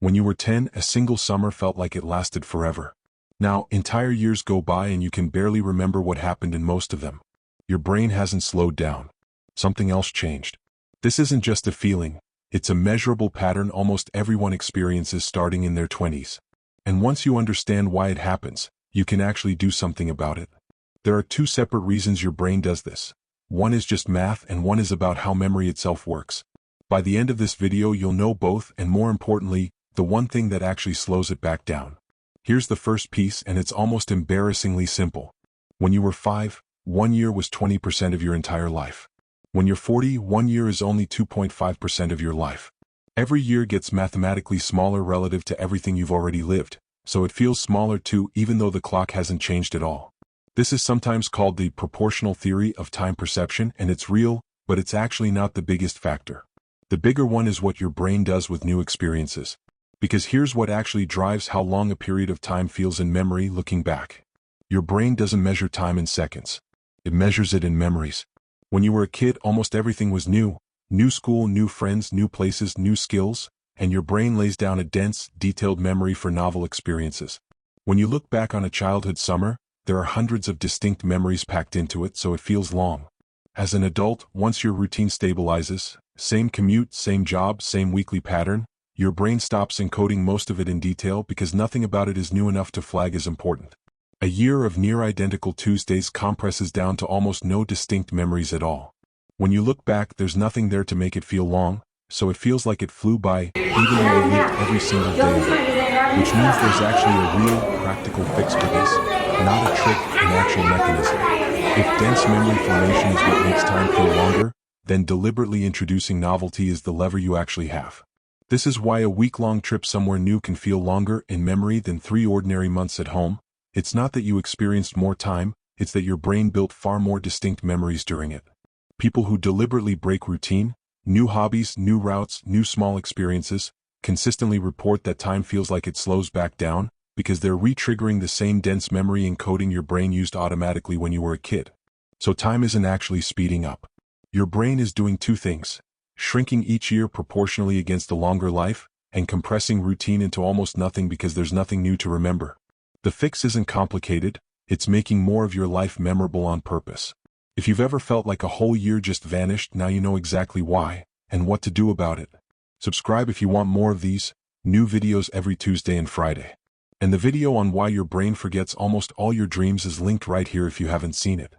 When you were 10, a single summer felt like it lasted forever. Now, entire years go by and you can barely remember what happened in most of them. Your brain hasn't slowed down. Something else changed. This isn't just a feeling, it's a measurable pattern almost everyone experiences starting in their 20s. And once you understand why it happens, you can actually do something about it. There are two separate reasons your brain does this. One is just math and one is about how memory itself works. By the end of this video you'll know both and more importantly, the one thing that actually slows it back down. Here's the first piece and it's almost embarrassingly simple. When you were 5, 1 year was 20% of your entire life. When you're 40, 1 year is only 2.5% of your life. Every year gets mathematically smaller relative to everything you've already lived, so it feels smaller too even though the clock hasn't changed at all. This is sometimes called the proportional theory of time perception and it's real, but it's actually not the biggest factor. The bigger one is what your brain does with new experiences. Because here's what actually drives how long a period of time feels in memory looking back. Your brain doesn't measure time in seconds. It measures it in memories. When you were a kid, almost everything was new. New school, new friends, new places, new skills, and your brain lays down a dense, detailed memory for novel experiences. When you look back on a childhood summer, there are hundreds of distinct memories packed into it, so it feels long. As an adult, once your routine stabilizes, same commute, same job, same weekly pattern, your brain stops encoding most of it in detail because nothing about it is new enough to flag as important. A year of near-identical Tuesdays compresses down to almost no distinct memories at all. When you look back, there's nothing there to make it feel long, so it feels like it flew by, even though you lived every single day of it. Which means there's actually a real, practical fix for this, not a trick, an actual mechanism. If dense memory formation is what makes time feel longer, then deliberately introducing novelty is the lever you actually have. This is why a week-long trip somewhere new can feel longer in memory than 3 ordinary months at home. It's not that you experienced more time, it's that your brain built far more distinct memories during it. People who deliberately break routine, new hobbies, new routes, new small experiences, consistently report that time feels like it slows back down, because they're re-triggering the same dense memory encoding your brain used automatically when you were a kid. So time isn't actually speeding up. Your brain is doing two things: shrinking each year proportionally against a longer life, and compressing routine into almost nothing because there's nothing new to remember. The fix isn't complicated, it's making more of your life memorable on purpose. If you've ever felt like a whole year just vanished, now you know exactly why, and what to do about it. Subscribe if you want more of these, new videos every Tuesday and Friday. And the video on why your brain forgets almost all your dreams is linked right here if you haven't seen it.